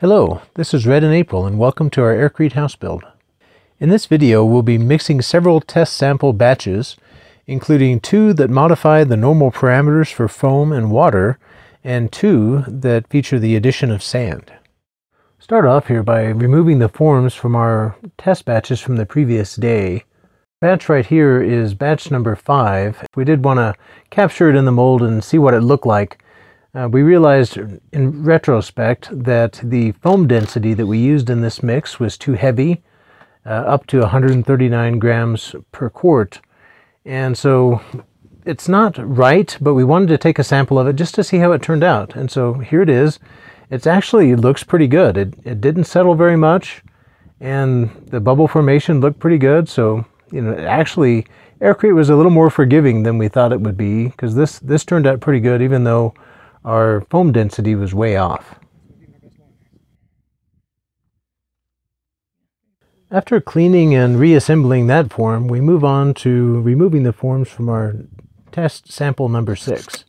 Hello, this is Red and April and welcome to our AIRCRETE house build. In this video we'll be mixing several test sample batches, including 2 that modify the normal parameters for foam and water, and 2 that feature the addition of sand. Start off here by removing the forms from our test batches from the previous day. Batch right here is batch number 5. We did want to capture it in the mold and see what it looked like. We realized in retrospect that the foam density that we used in this mix was too heavy, up to 139 grams per quart. And so it's not right, but we wanted to take a sample of it just to see how it turned out. And so here it is. It looks pretty good. It didn't settle very much, and the bubble formation looked pretty good. So, actually AIRCRETE was a little more forgiving than we thought it would be, because this turned out pretty good, even though our foam density was way off. After cleaning and reassembling that form, we move on to removing the forms from our test sample number 6.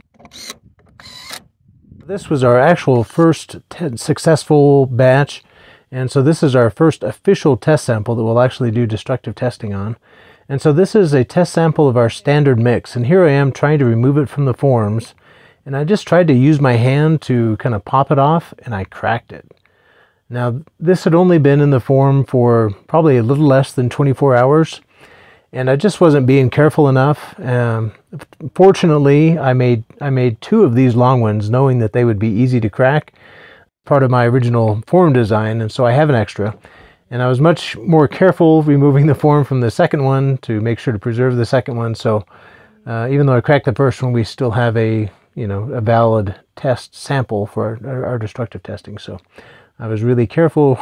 This was our actual first successful batch, and so this is our first official test sample that we'll actually do destructive testing on. And so this is a test sample of our standard mix, and here I am trying to remove it from the forms. And I just tried to use my hand to kind of pop it off, and I cracked it. Now, this had only been in the form for probably a little less than 24 hours, and I just wasn't being careful enough. Fortunately, I made 2 of these long ones, knowing that they would be easy to crack, part of my original form design, and so I have an extra. And I was much more careful removing the form from the second one to make sure to preserve the second one. So even though I cracked the first one, we still have a valid test sample for our destructive testing. So I was really careful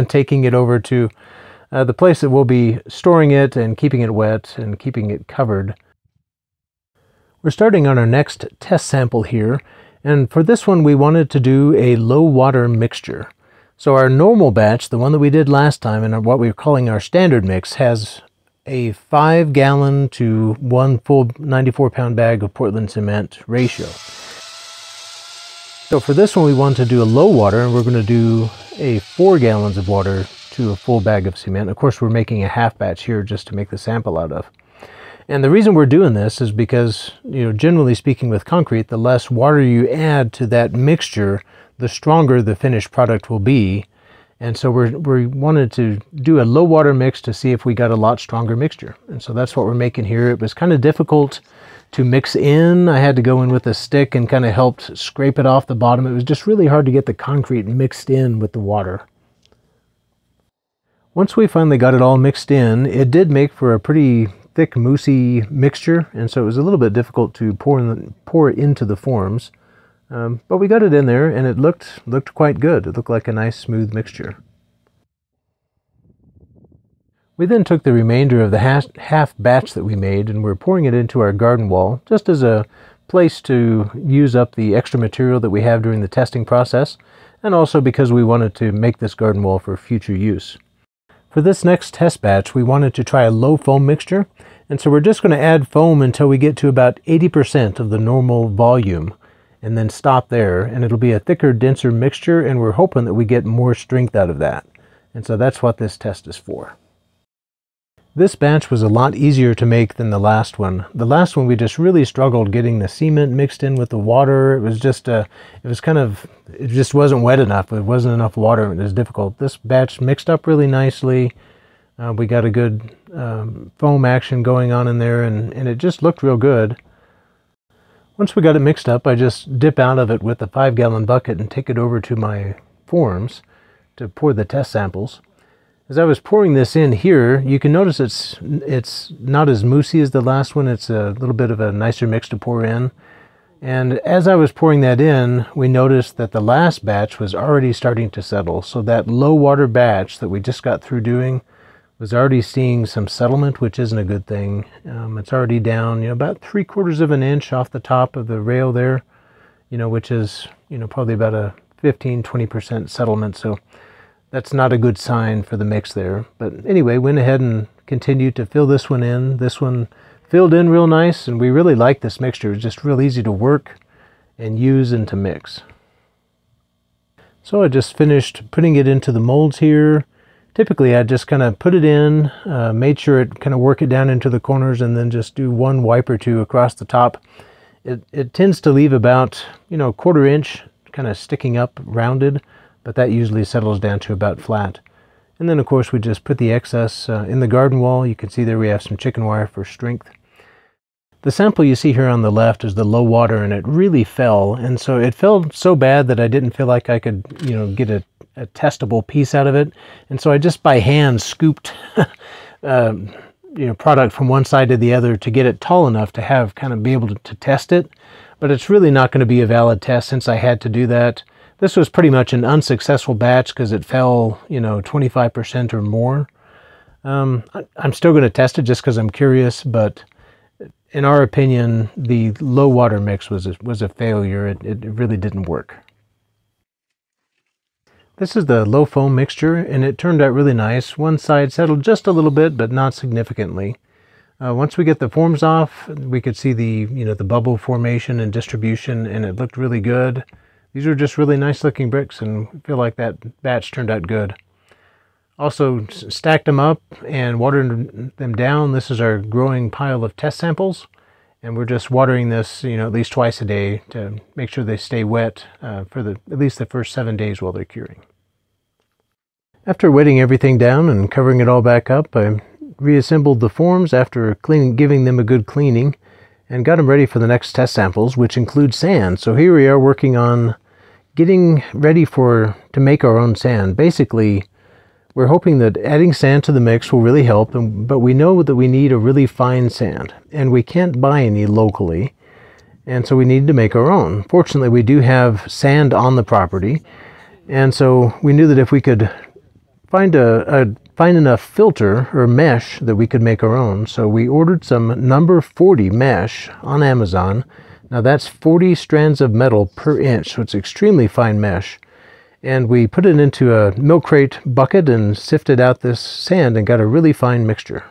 taking it over to the place that we'll be storing it and keeping it wet and keeping it covered. We're starting on our next test sample here, and for this one we wanted to do a low water mixture. So our normal batch, the one that we did last time, and what we're calling our standard mix, has a 5 gallon to 1 full 94-pound bag of Portland cement ratio. So for this one we want to do a low water, and we're going to do a 4 gallons of water to a full bag of cement. Of course, we're making a half batch here just to make the sample out of. And the reason we're doing this is because, generally speaking with concrete, the less water you add to that mixture, the stronger the finished product will be. And so we wanted to do a low water mix to see if we got a lot stronger mixture. And so that's what we're making here. It was kind of difficult to mix in. I had to go in with a stick and kind of helped scrape it off the bottom. It was just really hard to get the concrete mixed in with the water. Once we finally got it all mixed in, it did make for a pretty thick, moussey mixture. And so it was a little bit difficult to pour it into the forms. But we got it in there, and it looked quite good. It looked like a nice smooth mixture. We then took the remainder of the half batch that we made, and we're pouring it into our garden wall, just as a place to use up the extra material that we have during the testing process, and also because we wanted to make this garden wall for future use. For this next test batch, we wanted to try a low foam mixture, and so we're just going to add foam until we get to about 80% of the normal volume, and then stop there, and it'll be a thicker, denser mixture, and we're hoping that we get more strength out of that. And so that's what this test is for. This batch was a lot easier to make than the last one. The last one we just really struggled getting the cement mixed in with the water. It just wasn't wet enough. It wasn't enough water. It was difficult. This batch mixed up really nicely. We got a good foam action going on in there, and it just looked real good. Once we got it mixed up, I just dip out of it with a 5-gallon bucket and take it over to my forms to pour the test samples. As I was pouring this in here, you can notice it's not as moussey as the last one. It's a little bit of a nicer mix to pour in. And as I was pouring that in, we noticed that the last batch was already starting to settle. So that low water batch that we just got through doing was already seeing some settlement, which isn't a good thing. It's already down, about 3/4 of an inch off the top of the rail there, which is, probably about a 15-20% settlement. So that's not a good sign for the mix there. But anyway, went ahead and continued to fill this one in. This one filled in real nice, and we really like this mixture. It's just real easy to work and use and to mix. So I just finished putting it into the molds here. Typically I just kind of put it in, made sure it kind of work it down into the corners, and then just do one wipe or two across the top. It tends to leave about, you know, 1/4 inch kind of sticking up rounded, but that usually settles down to about flat. And then of course we just put the excess in the garden wall. You can see there we have some chicken wire for strength. The sample you see here on the left is the low water, and it really fell. And so it fell so bad that I didn't feel like I could, you know, get a testable piece out of it. And so I just by hand scooped you know, product from one side to the other to get it tall enough to have kind of be able to test it. But it's really not going to be a valid test since I had to do that. This was pretty much an unsuccessful batch because it fell, you know, 25% or more. I'm still going to test it just because I'm curious, but in our opinion, the low water mix was a failure. It really didn't work. This is the low foam mixture, and it turned out really nice. One side settled just a little bit, but not significantly. Once we get the forms off, we could see the, you know, the bubble formation and distribution, and it looked really good. These are just really nice looking bricks, and I feel like that batch turned out good. Also stacked them up and watered them down. This is our growing pile of test samples, and we're just watering this, you know, at least twice a day to make sure they stay wet for at least the first 7 days while they're curing. After wetting everything down and covering it all back up, I reassembled the forms after giving them a good cleaning, and got them ready for the next test samples, which include sand. So here we are working on getting ready to make our own sand. Basically, we're hoping that adding sand to the mix will really help, but we know that we need a really fine sand, and we can't buy any locally, and so we need to make our own. Fortunately, we do have sand on the property, and so we knew that if we could find enough filter or mesh that we could make our own. So we ordered some number 40 mesh on Amazon. Now that's 40 strands of metal per inch, so it's extremely fine mesh. And we put it into a milk crate bucket and sifted out this sand and got a really fine mixture.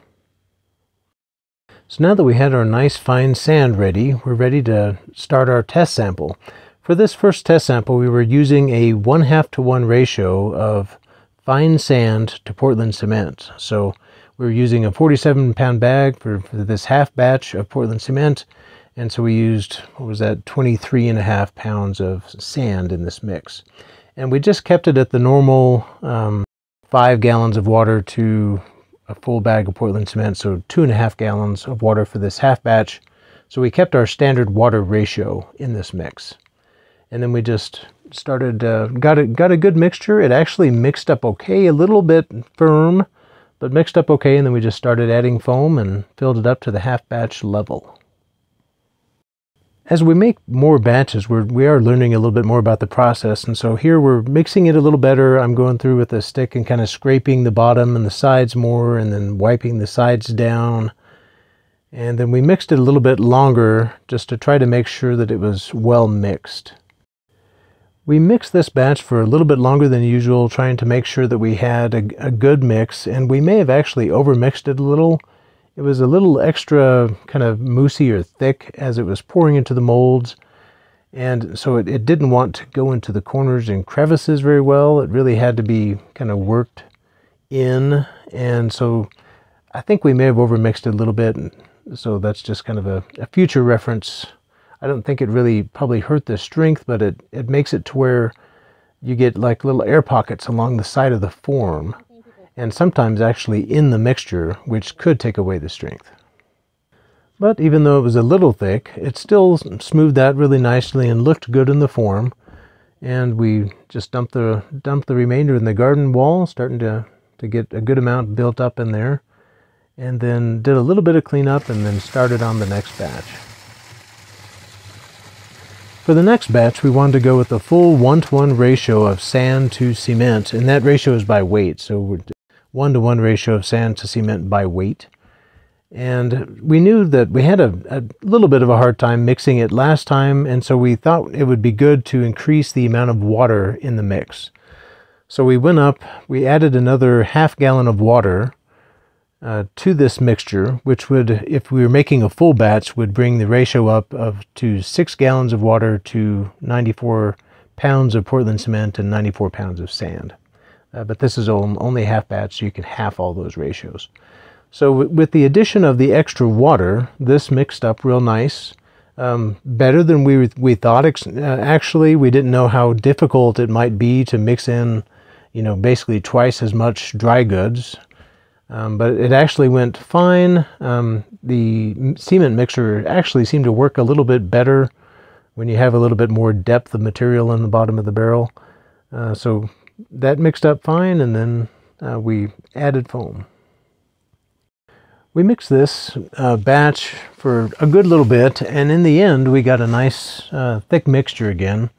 So now that we had our nice fine sand ready, we're ready to start our test sample. For this first test sample, we were using a 1/2-to-1 ratio of fine sand to Portland cement. So we're using a 47-pound bag for this half batch of Portland cement. And so we used, what was that, 23.5 pounds of sand in this mix. And we just kept it at the normal 5 gallons of water to a full bag of Portland cement. So 2.5 gallons of water for this half batch. So we kept our standard water ratio in this mix. And then we just started, got a good mixture. It actually mixed up okay, a little bit firm, but mixed up okay. And then we just started adding foam and filled it up to the half batch level. As we make more batches, we are learning a little bit more about the process. And so here we're mixing it a little better. I'm going through with a stick and kind of scraping the bottom and the sides more, and then wiping the sides down. And then we mixed it a little bit longer just to try to make sure that it was well mixed. We mixed this batch for a little bit longer than usual, trying to make sure that we had a good mix, and we may have actually overmixed it a little. It was a little extra kind of moussey or thick as it was pouring into the molds, and so it didn't want to go into the corners and crevices very well. It really had to be kind of worked in, and so I think we may have overmixed it a little bit, and so that's just kind of a future reference. I don't think it really probably hurt the strength, but it makes it to where you get like little air pockets along the side of the form, and sometimes actually in the mixture, which could take away the strength. But even though it was a little thick, it still smoothed out really nicely and looked good in the form. And we just dumped the remainder in the garden wall, starting to get a good amount built up in there. And then did a little bit of cleanup and then started on the next batch. For the next batch, we wanted to go with a full 1-to-1 ratio of sand to cement, and that ratio is by weight. So we're 1-to-1 ratio of sand to cement by weight. And we knew that we had a little bit of a hard time mixing it last time, and so we thought it would be good to increase the amount of water in the mix. So we went up, we added another half gallon of water to this mixture, which would, if we were making a full batch, would bring the ratio up to 6 gallons of water to 94 pounds of Portland cement and 94 pounds of sand. But this is only half batch, so you can half all those ratios. So with the addition of the extra water, this mixed up real nice. Better than we thought. Actually, we didn't know how difficult it might be to mix in, basically twice as much dry goods. But it actually went fine. The cement mixer actually seemed to work a little bit better when you have a little bit more depth of material in the bottom of the barrel. So that mixed up fine, and then we added foam. We mixed this batch for a good little bit, and in the end we got a nice thick mixture again.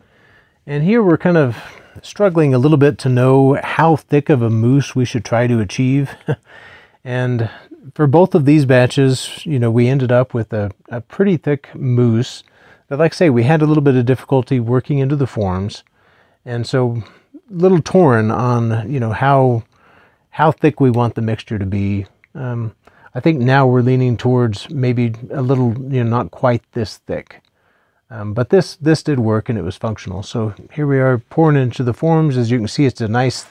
And here we're kind of struggling a little bit to know how thick of a mousse we should try to achieve. And for both of these batches, we ended up with a pretty thick mousse. But like I say, we had a little bit of difficulty working into the forms, and so a little torn on how thick we want the mixture to be. I think now we're leaning towards maybe a little, not quite this thick. But this did work, and it was functional. So here we are pouring into the forms. As you can see, it's a nice,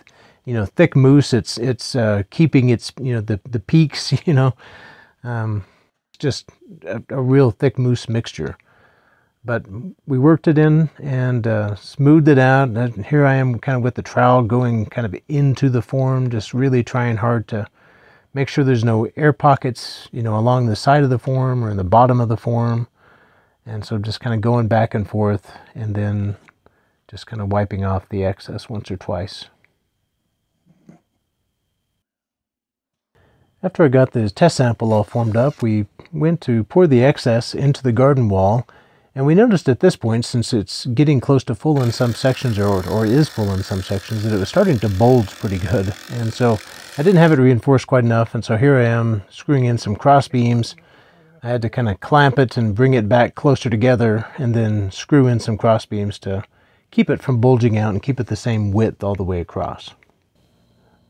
thick mousse. It's keeping its, the peaks, just a real thick mousse mixture. But we worked it in and smoothed it out. And here I am kind of with the trowel going kind of into the form, just really trying hard to make sure there's no air pockets, along the side of the form or in the bottom of the form. And so just kind of going back and forth, and then just kind of wiping off the excess once or twice. After I got the test sample all formed up, we went to pour the excess into the garden wall. And we noticed at this point, since it's getting close to full in some sections, or is full in some sections, that it was starting to bulge pretty good. And so I didn't have it reinforced quite enough, and so here I am screwing in some cross beams. I had to kind of clamp it and bring it back closer together, and then screw in some cross beams to keep it from bulging out and keep it the same width all the way across.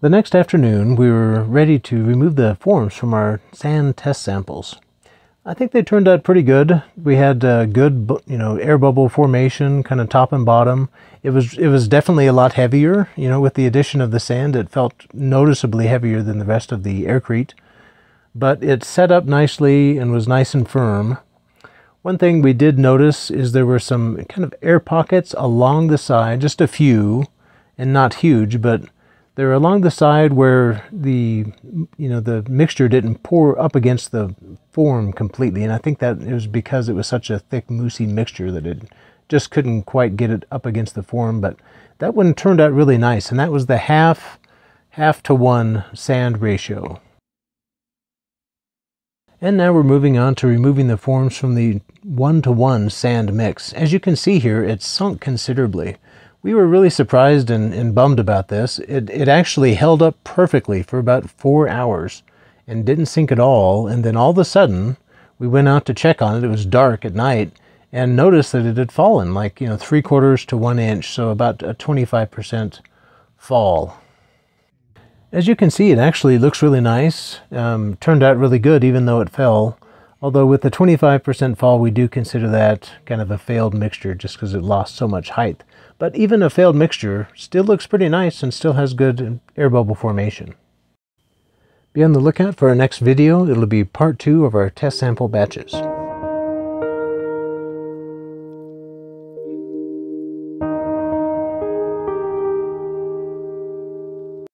The next afternoon, we were ready to remove the forms from our sand test samples. I think they turned out pretty good. We had good, air bubble formation, kind of top and bottom. It was definitely a lot heavier. With the addition of the sand, it felt noticeably heavier than the rest of the AIRCRETE. But it set up nicely and was nice and firm. One thing we did notice is there were some kind of air pockets along the side, just a few, and not huge, but they're along the side where the mixture didn't pour up against the form completely. And I think that it was because it was such a thick, moussey mixture that it just couldn't quite get it up against the form. But that one turned out really nice, and that was the half to 1 sand ratio. And now we're moving on to removing the forms from the 1-to-1 sand mix. As you can see here, it's sunk considerably. We were really surprised and bummed about this. It actually held up perfectly for about 4 hours and didn't sink at all. And then all of a sudden, we went out to check on it. It was dark at night, and noticed that it had fallen like 3/4 to 1 inch, so about a 25% fall. As you can see, it actually looks really nice. Turned out really good, even though it fell. Although with the 25% fall, we do consider that kind of a failed mixture just because it lost so much height. But even a failed mixture still looks pretty nice and still has good air bubble formation. Be on the lookout for our next video. It'll be part 2 of our test sample batches.